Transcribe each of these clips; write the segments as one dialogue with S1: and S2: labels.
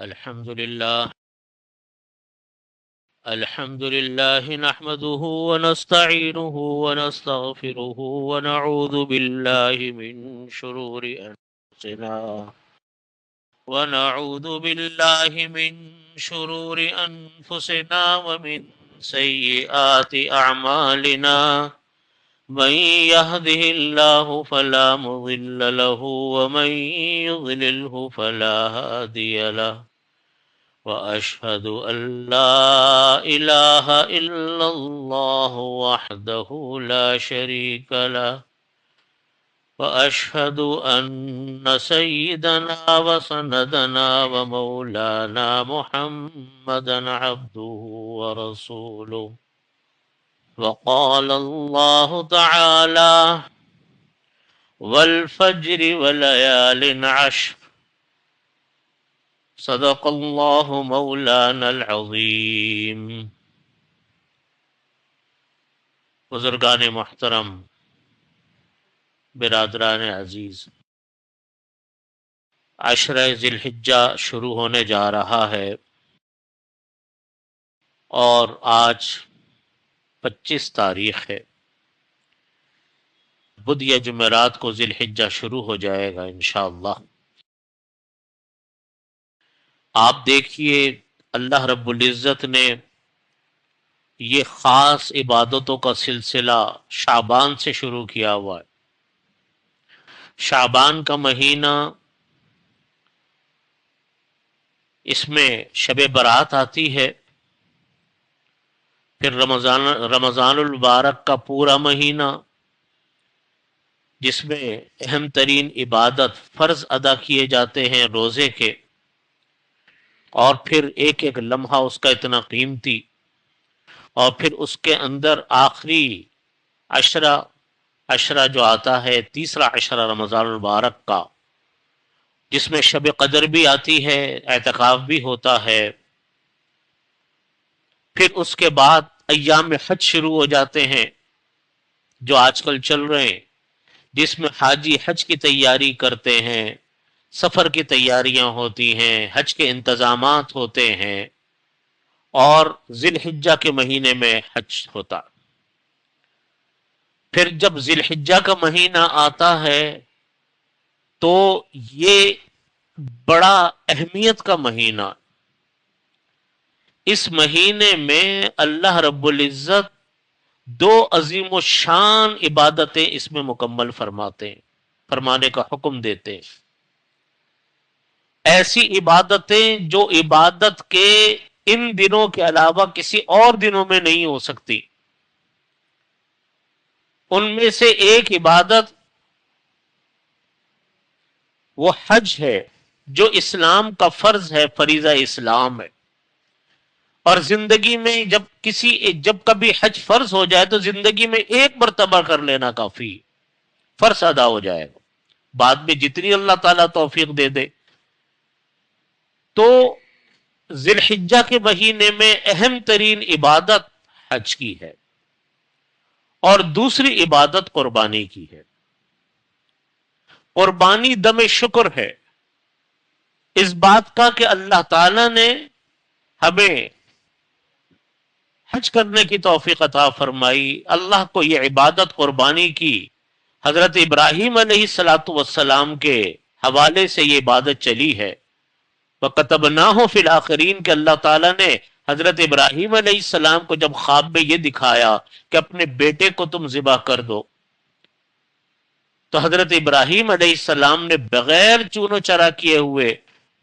S1: الحمد لله نحمده ونستعينه ونستغفره ونعوذ بالله من شرور أنفسنا ومن سيئات أعمالنا. من يهده الله فلا مضل له ومن يضلله فلا هادي له، وأشهد أن لا إله إلا الله وحده لا شريك له، وأشهد أن سيدنا وسندنا ومولانا محمدا عبده ورسوله. وقال الله تعالى: والفجر وليال عشر، صدق الله مولانا العظیم. بزرگان محترم، برادران عزیز، عشرہ ذی الحجہ شروع ہونے جا رہا ہے اور آج 25 تاریخ ہے. بدھ یا جمعرات کو ذی الحجہ شروع ہو جائے گا انشاءاللہ. آپ دیکھیے اللہ رب العزت نے یہ خاص عبادتوں کا سلسلہ شعبان سے شروع کیا ہوا ہے. شعبان کا مہینہ، اس میں شب برات آتی ہے، پھر رمضان المبارک کا پورا مہینہ جس میں اہم ترین عبادت فرض ادا کیے جاتے ہیں روزے کے، اور پھر ایک ایک لمحہ اس کا اتنا قیمتی، اور پھر اس کے اندر آخری عشرہ جو آتا ہے، تیسرا عشرہ رمضان المبارک کا، جس میں شب قدر بھی آتی ہے، اعتکاف بھی ہوتا ہے. پھر اس کے بعد ایام حج شروع ہو جاتے ہیں جو آج کل چل رہے ہیں، جس میں حاجی حج کی تیاری کرتے ہیں، سفر کی تیاریاں ہوتی ہیں، حج کے انتظامات ہوتے ہیں، اور ذی الحجہ کے مہینے میں حج ہوتا. پھر جب ذی الحجہ کا مہینہ آتا ہے تو یہ بڑا اہمیت کا مہینہ. اس مہینے میں اللہ رب العزت 2 عظیم الشان عبادتیں اس میں مکمل فرمانے کا حکم دیتے ہیں. ایسی عبادتیں جو عبادت کے ان دنوں کے علاوہ کسی اور دنوں میں نہیں ہو سکتی. ان میں سے ایک عبادت وہ حج ہے جو اسلام کا فرض ہے، فریضہ اسلام ہے. اور زندگی میں جب کبھی حج فرض ہو جائے تو زندگی میں ایک مرتبہ کر لینا کافی، فرض ادا ہو جائے گا. بعد میں جتنی اللہ تعالیٰ توفیق دے دے. تو ذی الحجہ کے مہینے میں اہم ترین عبادت حج کی ہے، اور دوسری عبادت قربانی کی ہے. قربانی دم شکر ہے اس بات کا کہ اللہ تعالیٰ نے ہمیں حج کرنے کی توفیق عطا فرمائی. اللہ کو یہ عبادت قربانی کی حضرت ابراہیم علیہ السلام کے حوالے سے یہ عبادت چلی ہے. وَكَتَبْنَاهُ فِي الْآخِرِينَ کہ اللہ تعالیٰ نے حضرت ابراہیم علیہ السلام کو جب خواب میں یہ دکھایا کہ اپنے بیٹے کو تم ذبح کر دو، تو حضرت ابراہیم علیہ السلام نے بغیر چون و چرا کیے ہوئے،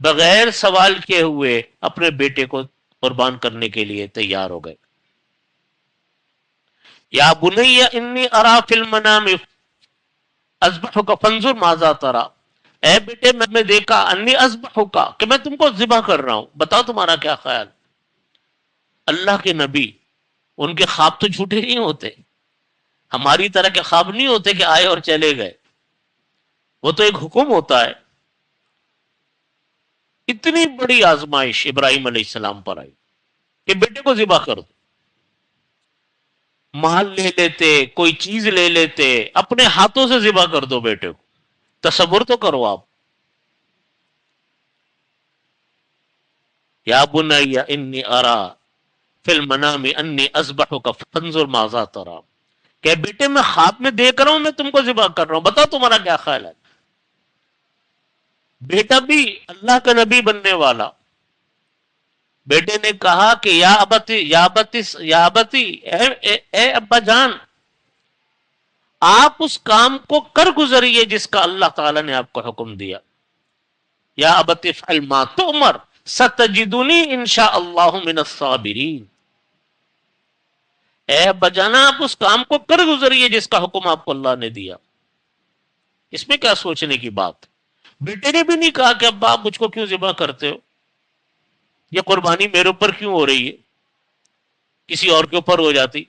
S1: بغیر سوال کیے ہوئے اپنے بیٹے کو قربان کرنے کے لیے تیار ہو گئے. یا بنی انی ارا فی المنام اذبحک فانظر ماذا ترى، اے بیٹے میں نے دیکھا انی اذبحک کہ میں تم کو ذبح کر رہا ہوں، بتاؤ تمہارا کیا خیال. اللہ کے نبی، ان کے خواب تو جھوٹے نہیں ہوتے، ہماری طرح کے خواب نہیں ہوتے کہ آئے اور چلے گئے. وہ تو ایک حکم ہوتا ہے. اتنی بڑی آزمائش ابراہیم علیہ السلام پر آئی کہ بیٹے کو ذبح کر دو. مال لے لیتے، کوئی چیز لے لیتے، اپنے ہاتھوں سے ذبح کر دو بیٹے کو. تصور تو کرو آپ. یا بنی انی ارا فی المنام انی اذبحک فانظر ماذا ترى، کہ بیٹے میں خواب میں دیکھ رہا ہوں میں تم کو ذبح کر رہا ہوں، بتاؤ تمہارا کیا خیال ہے؟ بیٹا بھی اللہ کا نبی بننے والا، بیٹے نے کہا کہ یا ابتی یا ابتی یا ابتی، اے ابا جان، آپ اس کام کو کر گزریے جس کا اللہ تعالیٰ نے آپ کو حکم دیا. یا ابتی افعل ما تؤمر ستجدنی انشاء اللہ من الصابرین. اے ابا جانا، آپ اس کام کو کر گزریے جس کا حکم آپ کو اللہ نے دیا. اس میں کیا سوچنے کی بات؟ بیٹے نے بھی نہیں کہا کہ ابا آپ مجھ کو کیوں ذبح کرتے ہو، یہ قربانی میرے اوپر کیوں ہو رہی ہے، کسی اور کے اوپر ہو جاتی.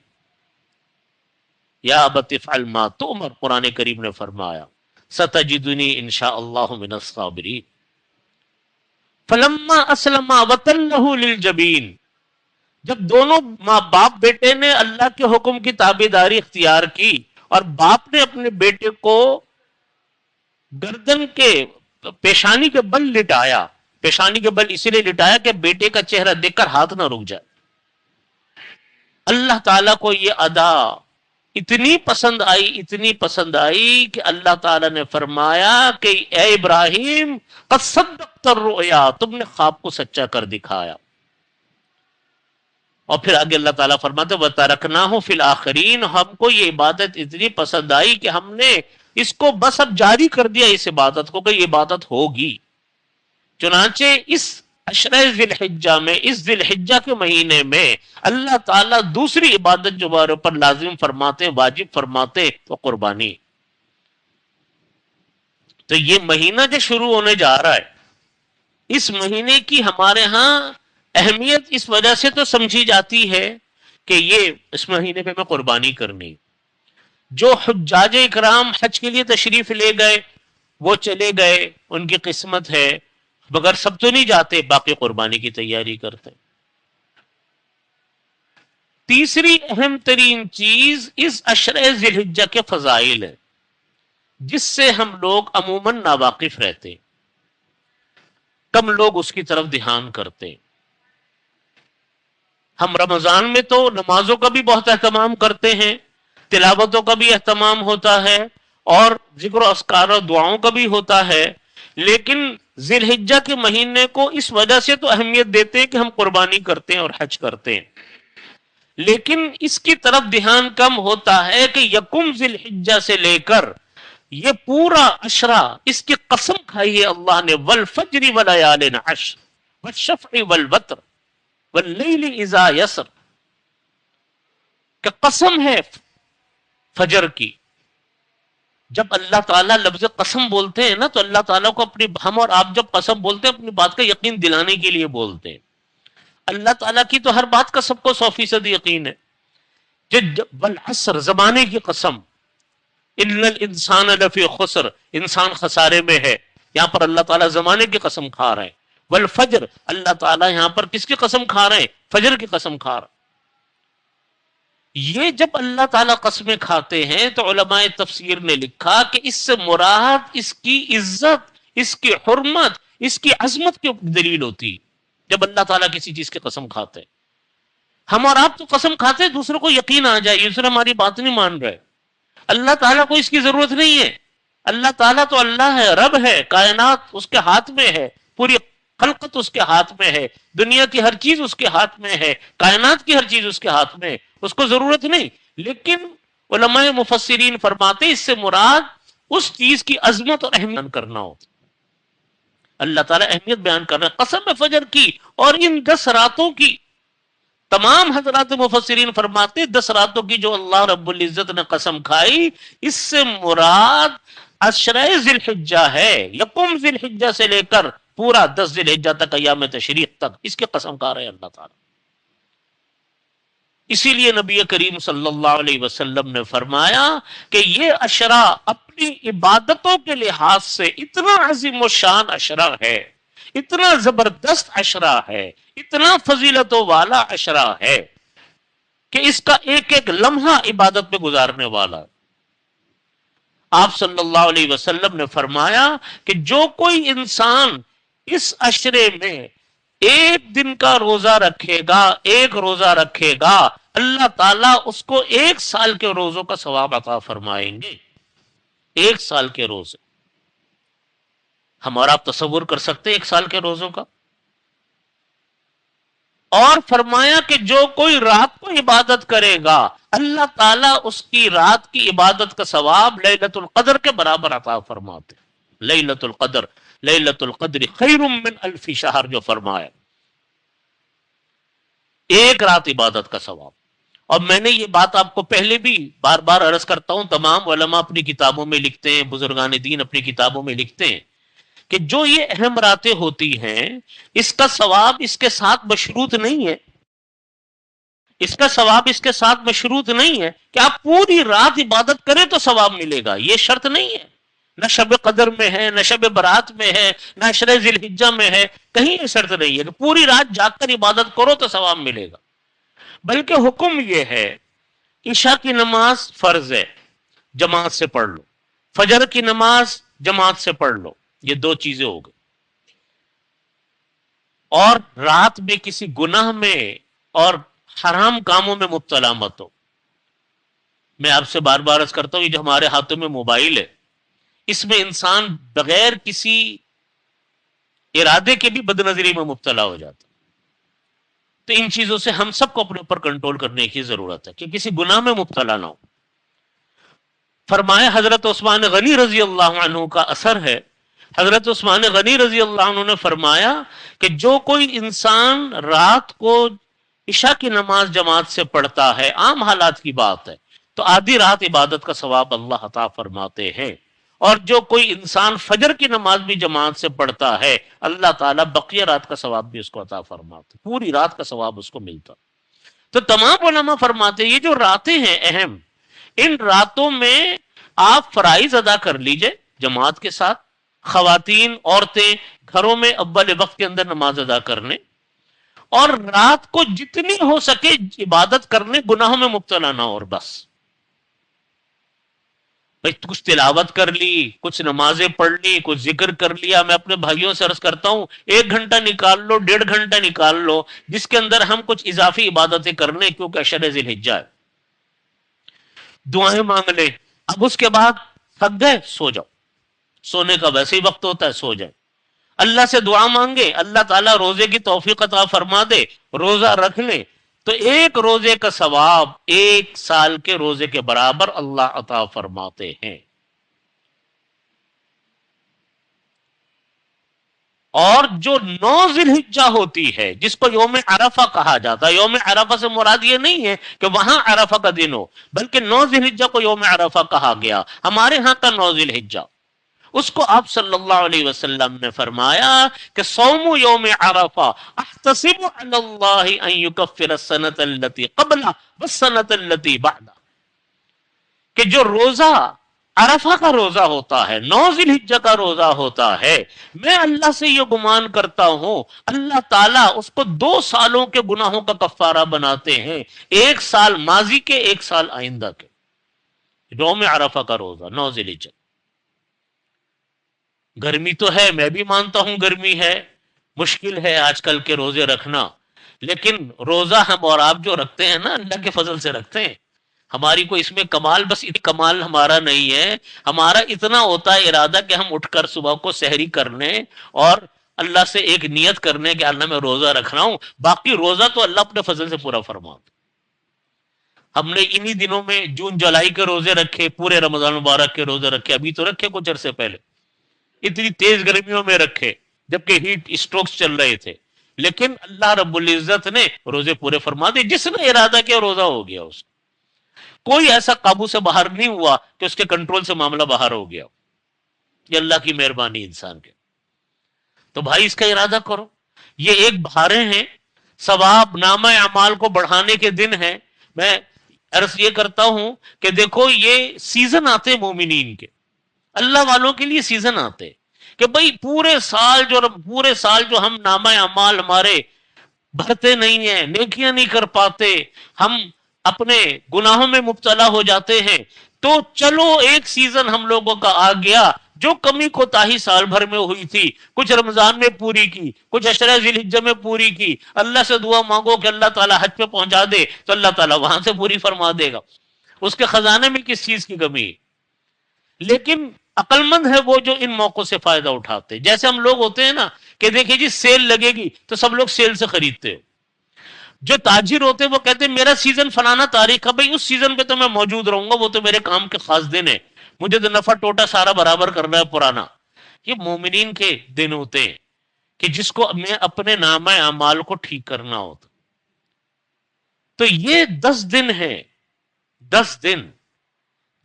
S1: یا ابت افعل ما تؤمر، قرآن کریم نے فرمایا ستجدنی انشاء اللہ من الصابرین. فلما اسلم وتلہ للجبین، جب دونوں ماں باپ بیٹے نے اللہ کے حکم کی تابعداری اختیار کی اور باپ نے اپنے بیٹے کو گردن کے پیشانی کے بل لٹایا، پیشانی کے بل اسی لیے لٹایا کہ بیٹے کا چہرہ دیکھ کر ہاتھ نہ رک جائے. اللہ تعالیٰ کو یہ ادا اتنی پسند آئی کہ اللہ تعالیٰ نے فرمایا کہ اے ابراہیم قد صدقت الرؤیا، تم نے خواب کو سچا کر دکھایا. اور پھر آگے اللہ تعالیٰ فرماتے وَتَرَكْنَاهُ فِي الْآخِرِينَ، ہم کو یہ عبادت اتنی پسند آئی کہ ہم نے اس کو بس اب جاری کر دیا، اس عبادت کو، کہ یہ عبادت ہوگی. چنانچہ اس عشرہ ذی الحجہ میں، اس ذی الحجہ کے مہینے میں اللہ تعالیٰ دوسری عبادت جو ہمارے اوپر لازم فرماتے، واجب فرماتے، وہ قربانی. تو یہ مہینہ جو شروع ہونے جا رہا ہے، اس مہینے کی ہمارے ہاں اہمیت اس وجہ سے تو سمجھی جاتی ہے کہ یہ اس مہینے پہ میں قربانی کرنی. جو حجاج اکرام حج کے لیے تشریف لے گئے وہ چلے گئے، ان کی قسمت ہے، مگر سب تو نہیں جاتے، باقی قربانی کی تیاری کرتے. تیسری اہم ترین چیز اس عشرہ ذی الحجہ کے فضائل ہے، جس سے ہم لوگ عموماً ناواقف رہتے، کم لوگ اس کی طرف دھیان کرتے. ہم رمضان میں تو نمازوں کا بھی بہت اہتمام کرتے ہیں، تلاوتوں کا بھی اہتمام ہوتا ہے، اور ذکر و اذکار و دعاؤں کا بھی ہوتا ہے، لیکن ذی الحجہ کے مہینے کو اس وجہ سے تو اہمیت دیتے ہیں کہ ہم قربانی کرتے ہیں اور حج کرتے ہیں، لیکن اس کی طرف دھیان کم ہوتا ہے کہ یکم ذی الحجہ سے لے کر یہ پورا عشرہ، اس کی قسم کھائی ہے اللہ نے، والفجر ولیال عشر والشفع والوتر واللیل اذا یسر، کہ قسم ہے فجر کی. جب اللہ تعالیٰ لفظ قسم بولتے ہیں نا تو اللہ تعالیٰ کو اپنی، ہم اور آپ جب قسم بولتے ہیں اپنی بات کا یقین دلانے کے لیے بولتے ہیں. اللہ تعالیٰ کی تو ہر بات کا سب کو 100% یقین ہے. والعصر، زمانے کی قسم، ان الانسان لفی خسر، انسان خسارے میں ہے، یہاں پر اللہ تعالیٰ زمانے کی قسم کھا رہے ہیں. والفجر، اللہ تعالیٰ یہاں پر کس کی قسم کھا رہے ہیں؟ فجر کی قسم کھا رہے ہیں. یہ جب اللہ تعالیٰ قسمیں کھاتے ہیں تو علماء تفسیر نے لکھا کہ اس سے مراد اس کی عزت، اس کی حرمت، اس کی عظمت کی دلیل ہوتی جب اللہ تعالیٰ کسی چیز کی قسم کھاتے. ہم اور آپ تو قسم کھاتے ہیں دوسروں کو یقین آ جائے، دوسرے ہماری بات نہیں مان رہے. اللہ تعالیٰ کو اس کی ضرورت نہیں ہے. اللہ تعالیٰ تو اللہ ہے، رب ہے، کائنات اس کے ہاتھ میں ہے، پوری خلقت اس کے ہاتھ میں ہے، دنیا کی ہر چیز اس کے ہاتھ میں ہے، کائنات کی ہر چیز اس کے ہاتھ میں ہے، اس کو ضرورت نہیں. لیکن علماء مفسرین فرماتے اس سے مراد اس چیز کی عظمت اور اہمیت کرنا ہو. اللہ تعالیٰ اہمیت بیان کر رہا ہے قسم فجر کی اور ان 10 راتوں کی. تمام حضرات مفسرین فرماتے 10 راتوں کی جو اللہ رب العزت نے قسم کھائی، اس سے مراد عشرہ ذی الحجہ ہے، یکم ذی الحجہ سے لے کر پورا 10 ذی الحجہ تک، ایام تشریق تک، اس کے قسم کھا رہے ہیں اللہ تعالیٰ. اسی لیے نبی کریم صلی اللہ علیہ وسلم نے فرمایا کہ یہ عشرہ اپنی عبادتوں کے لحاظ سے اتنا عظیم و شان عشرہ ہے، اتنا زبردست عشرہ ہے، اتنا فضیلتوں والا عشرہ ہے کہ اس کا ایک ایک لمحہ عبادت میں گزارنے والا. آپ صلی اللہ علیہ وسلم نے فرمایا کہ جو کوئی انسان اس عشرے میں ایک دن کا روزہ رکھے گا، ایک روزہ رکھے گا، اللہ تعالیٰ اس کو 1 سال کے روزوں کا ثواب عطا فرمائیں گے. 1 سال کے روزے. ہمارا آپ تصور کر سکتے 1 سال کے روزوں کا. اور فرمایا کہ جو کوئی رات کو عبادت کرے گا اللہ تعالیٰ اس کی رات کی عبادت کا ثواب لیلۃ القدر کے برابر عطا فرماتے. لیلۃ القدر، لیلۃ القدر خیر من الف شہر جو فرمایا، ایک رات عبادت کا ثواب. اور میں نے یہ بات آپ کو پہلے بھی بار بار عرض کرتا ہوں، تمام علماء اپنی کتابوں میں لکھتے ہیں، بزرگان دین اپنی کتابوں میں لکھتے ہیں کہ جو یہ اہم راتیں ہوتی ہیں اس کا ثواب اس کے ساتھ مشروط نہیں ہے. اس کا ثواب اس کے ساتھ مشروط نہیں ہے کہ آپ پوری رات عبادت کریں تو ثواب ملے گا، یہ شرط نہیں ہے. نہ شب قدر میں ہے، نہ شب برات میں ہے، نہ عشرہ ذی الحجہ میں ہے، کہیں یہ شرط نہیں ہے کہ پوری رات جاگ کر عبادت کرو تو ثواب ملے گا. بلکہ حکم یہ ہے، عشاء کی نماز فرض ہے، جماعت سے پڑھ لو. فجر کی نماز جماعت سے پڑھ لو. یہ 2 چیزیں ہو گئی. اور رات میں کسی گناہ میں اور حرام کاموں میں مبتلا مت ہو. میں آپ سے بار بار عرض کرتا ہوں، یہ جو ہمارے ہاتھوں میں موبائل ہے اس میں انسان بغیر کسی ارادے کے بھی بد نظری میں مبتلا ہو جاتا. تو ان چیزوں سے ہم سب کو اپنے اوپر کنٹرول کرنے کی ضرورت ہے کہ کسی گناہ میں مبتلا نہ ہو. فرمایا حضرت عثمان غنی رضی اللہ عنہ کا اثر ہے، حضرت عثمان غنی رضی اللہ عنہ نے فرمایا کہ جو کوئی انسان رات کو عشاء کی نماز جماعت سے پڑھتا ہے، عام حالات کی بات ہے، تو آدھی رات عبادت کا ثواب اللہ عطا فرماتے ہیں. اور جو کوئی انسان فجر کی نماز بھی جماعت سے پڑھتا ہے اللہ تعالیٰ بقیہ رات کا ثواب بھی اس کو عطا فرماتے، پوری رات کا ثواب اس کو ملتا. تو تمام علماء فرماتے یہ جو راتیں ہیں اہم، ان راتوں میں آپ فرائض ادا کر لیجئے جماعت کے ساتھ. خواتین عورتیں گھروں میں اول وقت کے اندر نماز ادا کرنے، اور رات کو جتنی ہو سکے عبادت کرنے، گناہوں میں مبتلا نہ ہو. اور بس کچھ تلاوت کر لی، کچھ نمازیں پڑھ لی، کچھ ذکر کر لیا. میں اپنے بھائیوں سے عرض کرتا ہوں 1 گھنٹہ نکال لو، 1.5 گھنٹہ نکال لو جس کے اندر ہم کچھ اضافی عبادتیں کرنے، کیونکہ عشرہ ذی الحجہ ہے. دعائیں مانگ لیں. اب اس کے بعد تھک گئے سو جاؤ، سونے کا ویسے ہی وقت ہوتا ہے، سو جائے. اللہ سے دعا مانگے، اللہ تعالیٰ روزے کی توفیق عطا فرما دے، روزہ رکھ لیں تو ایک روزے کا ثواب 1 سال کے روزے کے برابر اللہ عطا فرماتے ہیں. اور جو 9 ذی الحجہ ہوتی ہے جس کو یوم عرفہ کہا جاتا ہے، یوم عرفہ سے مراد یہ نہیں ہے کہ وہاں عرفہ کا دن ہو، بلکہ 9 ذی الحجہ کو یوم عرفہ کہا گیا. ہمارے ہاں کا 9 ذی الحجہ، اس کو آپ صلی اللہ علیہ وسلم نے فرمایا کہ صوم یوم عرفہ احتسب علی اللہ ان یکفر السنۃ التي قبل والسنۃ التي بعد. کہ جو روزہ عرفہ کا روزہ ہوتا ہے، 9 ذی الحجہ کا روزہ ہوتا ہے، میں اللہ سے یہ گمان کرتا ہوں اللہ تعالیٰ اس کو 2 سالوں کے گناہوں کا کفارہ بناتے ہیں، 1 سال ماضی کے، 1 سال آئندہ کے. یوم عرفہ کا روزہ 9 ذی الحجہ. گرمی تو ہے، میں بھی مانتا ہوں گرمی ہے، مشکل ہے آج کل کے روزے رکھنا، لیکن روزہ ہم اور آپ جو رکھتے ہیں نا اللہ کے فضل سے رکھتے ہیں. ہماری کوئی اس میں کمال، بس کمال ہمارا نہیں ہے، ہمارا اتنا ہوتا ہے ارادہ کہ ہم اٹھ کر صبح کو سحری کرنے اور اللہ سے ایک نیت کرنے کہ اللہ میں روزہ رکھ رہا ہوں. باقی روزہ تو اللہ اپنے فضل سے پورا فرماتا. ہم نے انہی دنوں میں جون جولائی کے روزے رکھے، پورے رمضان مبارک کے روزے رکھے، ابھی تو رکھے کچھ عرصے پہلے، اتنی تیز گرمیوں میں رکھے جبکہ ہیٹ اسٹروکس چل رہے تھے، لیکن اللہ رب العزت نے روزے پورے فرما دے. جس نے ارادہ کیا روزہ ہو گیا، اس کوئی ایسا قابو سے باہر نہیں ہوا کہ اس کے کنٹرول سے معاملہ باہر ہو گیا. یہ اللہ کی مہربانی انسان کے. تو بھائی اس کا ارادہ کرو. یہ ایک بہاریں ہیں، ثواب نامہ اعمال کو بڑھانے کے دن ہیں. میں عرض یہ کرتا ہوں کہ دیکھو یہ سیزن آتے مومنین کے، اللہ والوں کے لیے سیزن آتے کہ بھئی پورے سال جو ہم نامہ اعمال ہمارے بھرتے نہیں ہیں، نیکیاں نہیں کر پاتے، ہم اپنے گناہوں میں مبتلا ہو جاتے ہیں، تو چلو ایک سیزن ہم لوگوں کا آ گیا جو کمی کوتاہی سال بھر میں ہوئی تھی، کچھ رمضان میں پوری کی، کچھ عشرہ ذی الحجہ میں پوری کی، اللہ سے دعا مانگو کہ اللہ تعالیٰ حج پہ پہنچا دے تو اللہ تعالیٰ وہاں سے پوری فرما دے گا. اس کے خزانے میں کس چیز کی کمی ہے؟ لیکن عقل مند ہے وہ جو ان موقعوں سے فائدہ اٹھاتے. جیسے ہم لوگ ہوتے ہیں نا کہ دیکھیں جی سیل لگے گی تو سب لوگ سیل سے خریدتے ہو. جو تاجر ہوتے ہیں وہ کہتے ہیں میرا سیزن فلانا تاریخ ہے بھائی، اس سیزن پہ تو میں موجود رہوں گا، وہ تو میرے کام کے خاص دن ہے، مجھے تو نفع ٹوٹا سارا برابر کرنا ہے پرانا. یہ مومنین کے دن ہوتے ہیں کہ جس کو میں اپنے نامہ اعمال کو ٹھیک کرنا ہوتا. تو یہ 10 دن ہے، 10 دن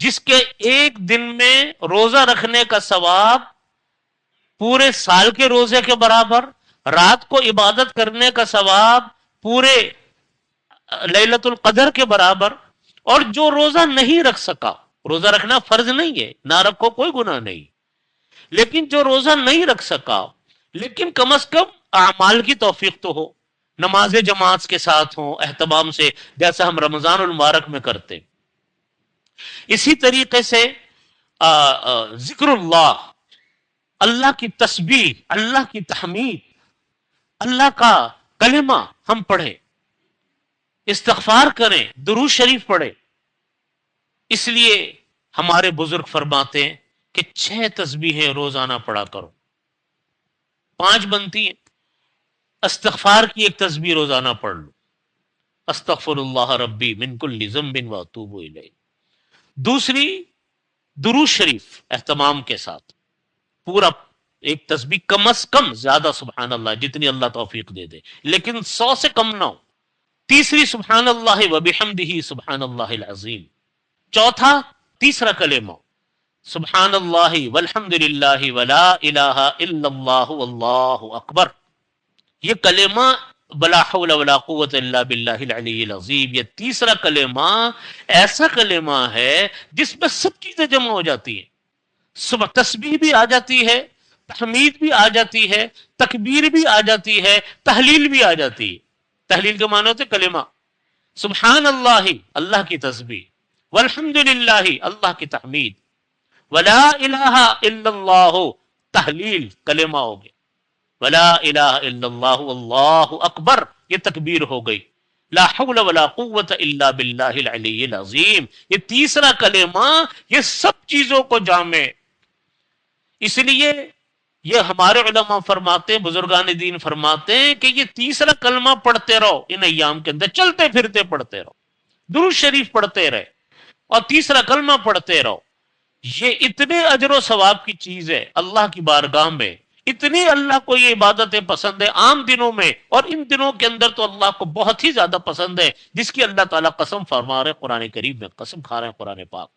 S1: جس کے ایک دن میں روزہ رکھنے کا ثواب پورے سال کے روزے کے برابر، رات کو عبادت کرنے کا ثواب پورے لیلۃ القدر کے برابر. اور جو روزہ نہیں رکھ سکا، روزہ رکھنا فرض نہیں ہے، نہ رکھو کوئی گناہ نہیں، لیکن جو روزہ نہیں رکھ سکا لیکن کم از کم اعمال کی توفیق تو ہو، نماز جماعت کے ساتھ ہوں، اہتمام سے، جیسا ہم رمضان المبارک میں کرتے. اسی طریقے سے ذکر اللہ، اللہ کی تسبیح، اللہ کی تحمید، اللہ کا کلمہ ہم پڑھیں، استغفار کریں، درود شریف پڑھیں. اس لیے ہمارے بزرگ فرماتے ہیں کہ 6 تسبیحیں روزانہ پڑھا کرو، 5 بنتی ہیں. استغفار کی ایک تسبیح روزانہ پڑھ لو، استغفر اللہ ربی من کل ذنب واتوب الیہ. دوسری درود شریف اہتمام کے ساتھ پورا ایک تسبیح، کم از کم، زیادہ سبحان اللہ جتنی اللہ توفیق دے دے، لیکن 100 سے کم نہ ہو. تیسری سبحان اللہ وبحمدہ سبحان اللہ العظیم. چوتھا، تیسرا کلمہ سبحان اللہ والحمد للہ ولا الہ الا اللہ واللہ اکبر. یہ کلمہ ولا حول ولا قوت الا باللہ العلی العظیم، یہ تیسرا کلمہ ایسا کلمہ ہے جس میں سب چیزیں جمع ہو جاتی ہیں. صبح تسبیح بھی آ جاتی ہے، تحمید بھی آ جاتی ہے، تکبیر بھی آ جاتی ہے، تحلیل بھی آ جاتی ہے. تحلیل کے معنی ہوتے کلمہ، سبحان اللہ اللہ کی تسبیح، والحمد للہ اللہ کی تحمید، ولا الہ الا اللہ تحلیل کلمہ ہو گیا، ولا الہ الا اللہ واللہ اکبر یہ تکبیر ہو گئی، لا حول ولا قوت الا باللہ العلی العظیم یہ تیسرا کلمہ. یہ سب چیزوں کو جامع. اس لیے یہ ہمارے علماء فرماتے ہیں، بزرگان دین فرماتے ہیں کہ یہ تیسرا کلمہ پڑھتے رہو ان ایام کے اندر، چلتے پھرتے پڑھتے رہو، درود شریف پڑھتے رہے اور تیسرا کلمہ پڑھتے رہو. یہ اتنے اجر و ثواب کی چیز ہے اللہ کی بارگاہ میں، اتنی اللہ کو یہ عبادتیں پسند ہے عام دنوں میں، اور ان دنوں کے اندر تو اللہ کو بہت ہی زیادہ پسند ہے، جس کی اللہ تعالیٰ قسم فرما رہے قرآن کریم میں، قسم کھا رہے ہیں قرآن پاک.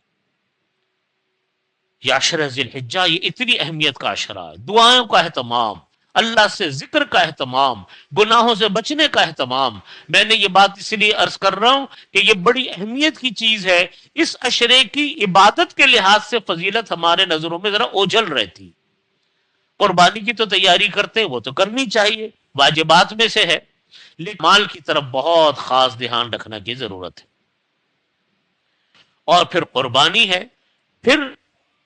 S1: یہ عشرہ ذی الحجہ یہ اتنی اہمیت کا عشرہ ہے. دعاؤں کا اہتمام، اللہ سے ذکر کا اہتمام، گناہوں سے بچنے کا اہتمام. میں نے یہ بات اس لیے عرض کر رہا ہوں کہ یہ بڑی اہمیت کی چیز ہے. اس عشرے کی عبادت کے لحاظ سے فضیلت ہمارے نظروں میں ذرا اوجھل رہتی. قربانی کی تو تیاری کرتے وہ تو کرنی چاہیے، واجبات میں سے ہے، لیکن مال کی طرف بہت خاص دھیان رکھنے کی ضرورت ہے. اور پھر قربانی ہے، پھر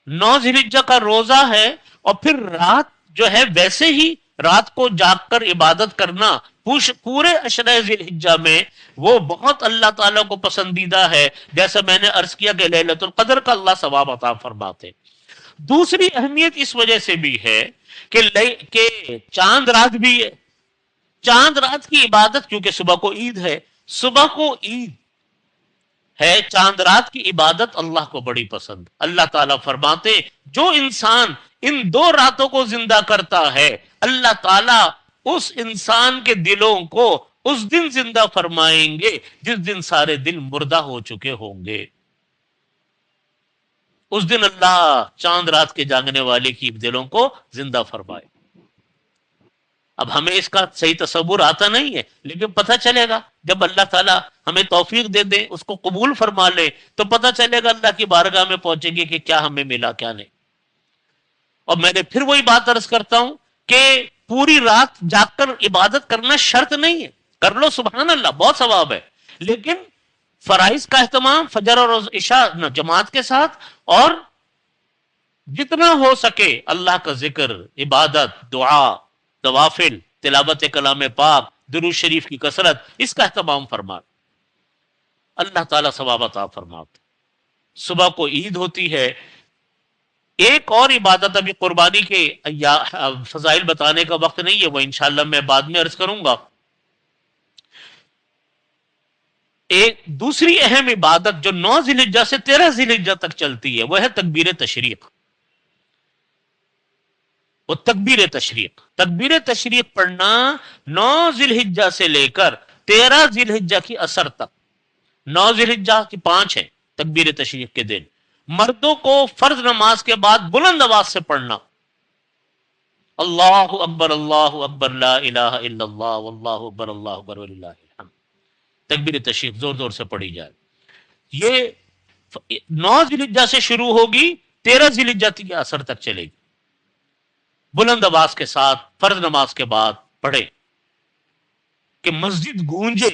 S1: 9 ذی الحجہ کا روزہ ہے، اور پھر رات جو ہے ویسے ہی رات کو جاگ کر عبادت کرنا پورے عشرہ ذی الحجہ میں وہ بہت اللہ تعالیٰ کو پسندیدہ ہے. جیسا میں نے عرض کیا کہ لیلۃ القدر کا اللہ ثواب عطا فرماتے. دوسری اہمیت اس وجہ سے بھی ہے کہ چاند رات بھی ہے. چاند رات کی عبادت، کیونکہ صبح کو عید ہے، صبح کو عید ہے، چاند رات کی عبادت اللہ کو بڑی پسند. اللہ تعالیٰ فرماتے جو انسان ان 2 راتوں کو زندہ کرتا ہے اللہ تعالیٰ اس انسان کے دلوں کو اس دن زندہ فرمائیں گے جس دن سارے دل مردہ ہو چکے ہوں گے. اس دن اللہ چاند رات کے جاگنے والے کی دلوں کو زندہ فرمائے. اب ہمیں اس کا صحیح تصور آتا نہیں ہے، لیکن پتہ چلے گا جب اللہ تعالیٰ ہمیں توفیق دے دے، اس کو قبول فرما لے، تو پتہ چلے گا اللہ کی بارگاہ میں پہنچیں گے کہ کیا ہمیں ملا کیا نہیں. اور میں نے پھر وہی بات عرض کرتا ہوں کہ پوری رات جاگ کر عبادت کرنا شرط نہیں ہے، کر لو سبحان اللہ بہت ثواب ہے، لیکن فرائض کا اہتمام فجر اور عشاء جماعت کے ساتھ، اور جتنا ہو سکے اللہ کا ذکر، عبادت، دعا، نوافل، تلاوت کلام پاک، درود شریف کی کثرت، اس کا اہتمام فرما، اللہ تعالیٰ ثواب عطا فرماتے۔ صبح کو عید ہوتی ہے، ایک اور عبادت، ابھی قربانی کے فضائل بتانے کا وقت نہیں ہے، وہ انشاءاللہ میں بعد میں عرض کروں گا۔ ایک دوسری اہم عبادت جو 9 ذی الحجہ سے 13 ذی الحجہ تک چلتی ہے، وہ ہے تکبیر تشریق۔ وہ تکبیر تشریق پڑھنا 9 ذی الحجہ سے لے کر 13 ذی الحجہ کی عصر تک، 9 ذی الحجہ کی 5 ہے تکبیر تشریق کے دن، مردوں کو فرض نماز کے بعد بلند آواز سے پڑھنا، اللہ اکبر لا الہ الا اللہ واللہ اکبر وللہ الحمد، تکبیر تشریق زور زور سے پڑھی جائے۔ یہ 9 ذی الحجہ سے شروع ہوگی، 13 ذی الحجہ کی عصر تک چلے گی، بلند آواز کے ساتھ فرض نماز کے بعد پڑھے کہ مسجد گونجے،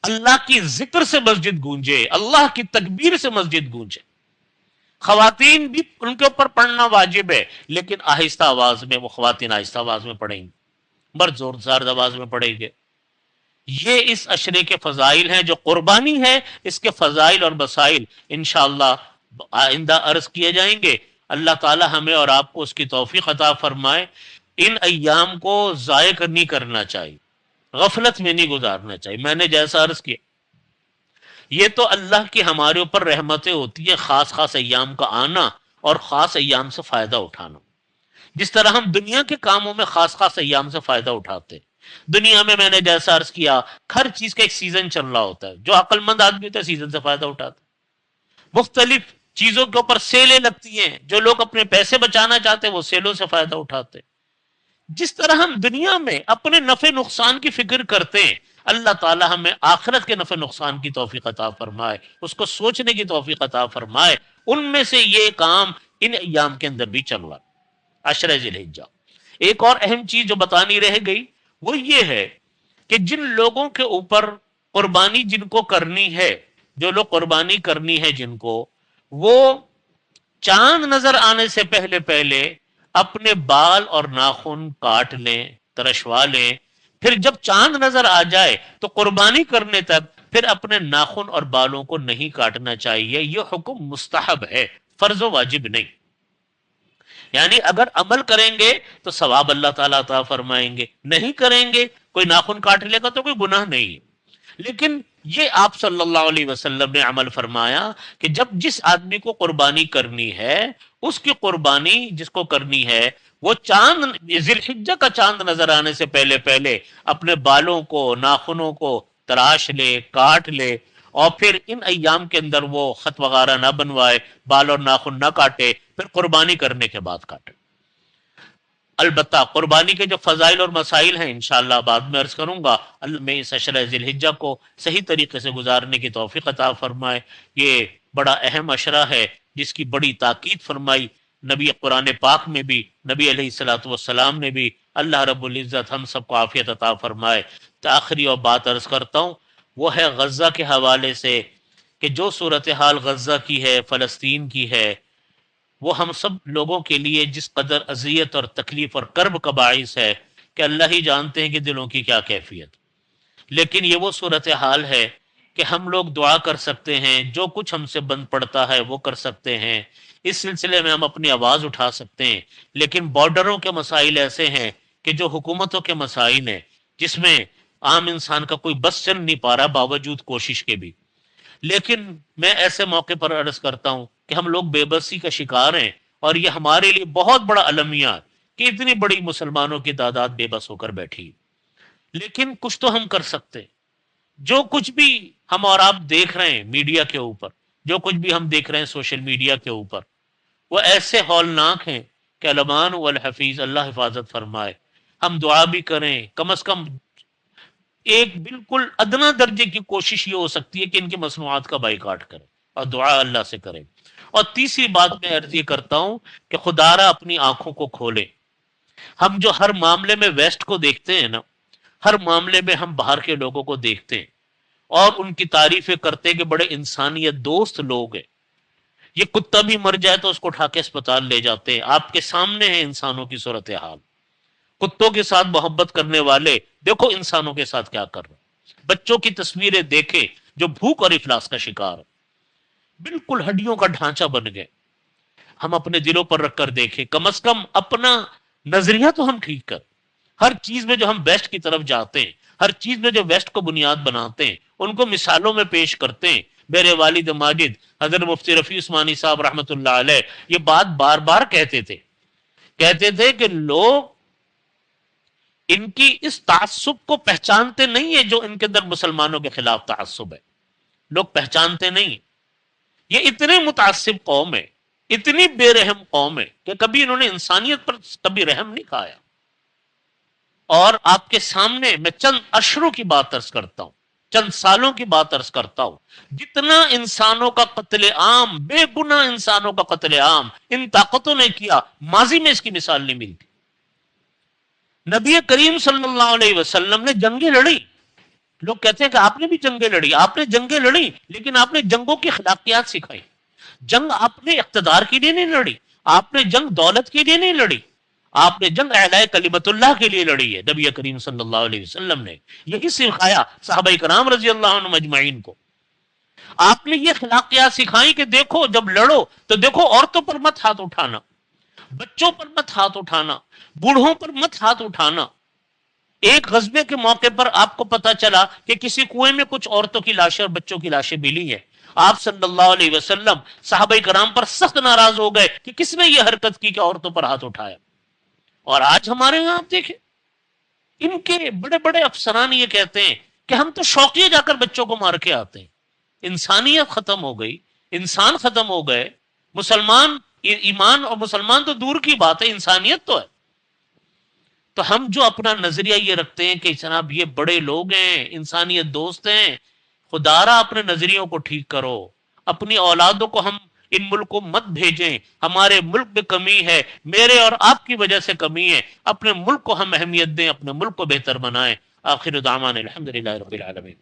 S1: اللہ کی ذکر سے مسجد گونجے، اللہ کی تکبیر سے مسجد گونجے۔ خواتین بھی ان کے اوپر پڑھنا واجب ہے، لیکن آہستہ آواز میں، وہ خواتین آہستہ آواز میں پڑھیں گی، مرد زور آواز میں پڑھیں گے۔ یہ اس عشرے کے فضائل ہیں، جو قربانی ہے اس کے فضائل اور مسائل انشاءاللہ آئندہ عرض کیے جائیں گے۔ اللہ تعالی ہمیں اور آپ کو اس کی توفیق عطا فرمائے۔ ان ایام کو ضائع نہیں کرنا چاہیے، غفلت میں نہیں گزارنا چاہیے۔ میں نے جیسا عرض کیا، یہ تو اللہ کی ہمارے اوپر رحمتیں ہوتی ہے، خاص ایام کا آنا اور خاص ایام سے فائدہ اٹھانا۔ جس طرح ہم دنیا کے کاموں میں خاص ایام سے فائدہ اٹھاتے ہیں، دنیا میں نے جیسا عرض کیا، ہر چیز کا ایک سیزن چل رہا ہوتا ہے، جو عقل مند آدمی ہوتا ہے سیزن سے فائدہ اٹھاتا ہے۔ مختلف چیزوں کے اوپر سیلیں لگتی ہیں، جو لوگ اپنے پیسے بچانا چاہتے ہیں وہ سیلوں سے فائدہ اٹھاتے ہیں۔ جس طرح ہم دنیا میں اپنے نفع نقصان کی فکر کرتے ہیں، اللہ تعالی ہمیں آخرت کے نفع نقصان کی توفیق عطا فرمائے، اس کو سوچنے کی توفیق عطا فرمائے۔ ان میں سے یہ کام ان ایام کے اندر بھی چل رہا، عشرہ ذی الحجہ۔ ایک اور اہم چیز جو بتانی رہ گئی وہ یہ ہے کہ جن لوگوں کے اوپر قربانی جن کو کرنی ہے، جو لوگ قربانی کرنی ہے جن کو، وہ چاند نظر آنے سے پہلے اپنے بال اور ناخن کاٹ لیں، ترشوا لیں، پھر جب چاند نظر آ جائے تو قربانی کرنے تک پھر اپنے ناخن اور بالوں کو نہیں کاٹنا چاہیے۔ یہ حکم مستحب ہے، فرض و واجب نہیں۔ یعنی اگر عمل کریں گے تو ثواب اللہ تعالیٰ عطا فرمائیں گے، نہیں کریں گے، کوئی ناخن کاٹ لے گا تو کوئی گناہ نہیں۔ لیکن یہ آپ صلی اللہ علیہ وسلم نے عمل فرمایا کہ جب جس آدمی کو قربانی کرنی ہے، اس کی قربانی جس کو کرنی ہے، وہ چاند ذی الحجہ کا چاند نظر آنے سے پہلے اپنے بالوں کو، ناخنوں کو تراش لے، کاٹ لے، اور پھر ان ایام کے اندر وہ خط وغیرہ نہ بنوائے، بال اور ناخن نہ کاٹے، پھر قربانی کرنے کے بعد کاٹے۔ البتہ قربانی کے جو فضائل اور مسائل ہیں انشاءاللہ بعد میں عرض کروں گا۔ اللہ میں اس عشرہ ذی الحجہ کو صحیح طریقے سے گزارنے کی توفیق عطا فرمائے۔ یہ بڑا اہم عشرہ ہے جس کی بڑی تاکید فرمائی نبی قرآن پاک میں بھی، نبی علیہ الصلوۃ والسلام نے بھی۔ اللہ رب العزت ہم سب کو عافیت عطا فرمائے۔ تو آخری اور بات عرض کرتا ہوں، وہ ہے غزہ کے حوالے سے کہ جو صورتحال غزہ کی ہے، فلسطین کی ہے، وہ ہم سب لوگوں کے لیے جس قدر اذیت اور تکلیف اور کرب کا باعث ہے کہ اللہ ہی جانتے ہیں کہ دلوں کی کیا کیفیت۔ لیکن یہ وہ صورتحال ہے کہ ہم لوگ دعا کر سکتے ہیں، جو کچھ ہم سے بند پڑتا ہے وہ کر سکتے ہیں، اس سلسلے میں ہم اپنی آواز اٹھا سکتے ہیں۔ لیکن بارڈروں کے مسائل ایسے ہیں کہ جو حکومتوں کے مسائل ہیں، جس میں عام انسان کا کوئی بس چل نہیں پا رہا باوجود کوشش کے بھی۔ لیکن میں ایسے موقع پر عرض کرتا ہوں کہ ہم لوگ بے بسی کا شکار ہیں، اور یہ ہمارے لیے بہت بڑا المیات کہ اتنی بڑی مسلمانوں کی تعداد بے بس ہو کر بیٹھی۔ لیکن کچھ تو ہم کر سکتے، جو کچھ بھی ہم اور آپ دیکھ رہے ہیں میڈیا کے اوپر، جو کچھ بھی ہم دیکھ رہے ہیں سوشل میڈیا کے اوپر، وہ ایسے ہولناک ہیں کہ الامان والحفیظ، اللہ حفاظت فرمائے۔ ہم دعا بھی کریں، کم از کم ایک بالکل ادنا درجے کی کوشش یہ ہو سکتی ہے کہ ان کی مصنوعات کا بائیکاٹ کریں اور دعا اللہ سے کریں۔ اور تیسری بات میں عرض یہ کرتا ہوں کہ خدارا اپنی آنکھوں کو کھولیں۔ ہم جو ہر معاملے میں ویسٹ کو دیکھتے ہیں نا، ہر معاملے میں ہم باہر کے لوگوں کو دیکھتے ہیں اور ان کی تعریفیں کرتے ہیں کہ بڑے انسانیت دوست لوگ ہیں، یہ کتا بھی مر جائے تو اس کو اٹھا کے اسپتال لے جاتے ہیں. آپ کے سامنے ہے انسانوں کی صورتحال. کتوں کے ساتھ محبت کرنے والے دیکھو انسانوں کے ساتھ کیا کر رہے ہیں. بچوں کی تصویریں دیکھے جو بھوک اور افلاس کا شکار ہے، بالکل ہڈیوں کا ڈھانچہ بن گئے. ہم اپنے دلوں پر رکھ کر دیکھیں، کم از کم اپنا نظریہ تو ہم ٹھیک کر. ہر چیز میں جو ہم ویسٹ کی طرف جاتے ہیں، ہر چیز میں جو ویسٹ کو بنیاد بناتے ہیں، ان کو مثالوں میں پیش کرتے ہیں. میرے والد ماجد حضرت مفتی رفیع عثمانی صاحب رحمۃ اللہ علیہ یہ بات بار بار کہتے تھے کہ لوگ ان کی اس تعصب کو پہچانتے نہیں ہیں جو ان کے اندر مسلمانوں کے خلاف تعصب ہے. لوگ پہچانتے نہیں. یہ اتنے متعصب قوم ہے، اتنی بے رحم قوم ہے کہ کبھی انہوں نے انسانیت پر کبھی رحم نہیں کھایا. اور آپ کے سامنے میں چند اشروں کی بات عرض کرتا ہوں، چند سالوں کی بات عرض کرتا ہوں. جتنا انسانوں کا قتل عام، بے گناہ انسانوں کا قتل عام ان طاقتوں نے کیا، ماضی میں اس کی مثال نہیں ملتی. نبی کریم صلی اللہ علیہ وسلم نے جنگیں لڑی. لوگ کہتے ہیں کہ آپ نے بھی جنگیں لڑی. آپ نے جنگیں لڑی لیکن آپ نے جنگوں کی اخلاقیات سکھائی. جنگ آپ نے اقتدار کے لیے نہیں لڑی، آپ نے جنگ دولت کے لیے نہیں لڑی، آپ نے جنگ اعلاء کلمت اللہ کے لیے لڑی ہے. نبی کریم صلی اللہ علیہ وسلم نے یہی سکھایا صحابہ کرام رضی اللہ عنہم اجمعین کو. آپ نے یہ اخلاقیات سکھائی کہ دیکھو جب لڑو تو دیکھو عورتوں پر مت ہاتھ اٹھانا، بچوں پر مت ہاتھ اٹھانا، بوڑھوں پر مت ہاتھ اٹھانا. ایک غزبے کے موقع پر آپ کو پتا چلا کہ کسی کنویں میں کچھ عورتوں کی لاشیں اور بچوں کی لاشیں ملی ہیں. آپ صلی اللہ علیہ وسلم صحابہ کرام پر سخت ناراض ہو گئے کہ کس نے یہ حرکت کی کہ عورتوں پر ہاتھ اٹھایا. اور آج ہمارے یہاں آپ دیکھیں ان کے بڑے بڑے افسران یہ کہتے ہیں کہ ہم تو شوقیہ جا کر بچوں کو مار کے آتے ہیں. انسانیت ختم ہو گئی، انسان ختم ہو گئے. مسلمان ایمان اور مسلمان تو دور کی بات ہے، انسانیت تو ہے. تو ہم جو اپنا نظریہ یہ رکھتے ہیں کہ جناب یہ بڑے لوگ ہیں، انسانیت دوست ہیں، خدا را اپنے نظریوں کو ٹھیک کرو. اپنی اولادوں کو ہم ان ملکوں مت بھیجیں. ہمارے ملک میں کمی ہے، میرے اور آپ کی وجہ سے کمی ہے. اپنے ملک کو ہم اہمیت دیں، اپنے ملک کو بہتر بنائیں. آخر دعوانا الحمدللہ رب العالمین.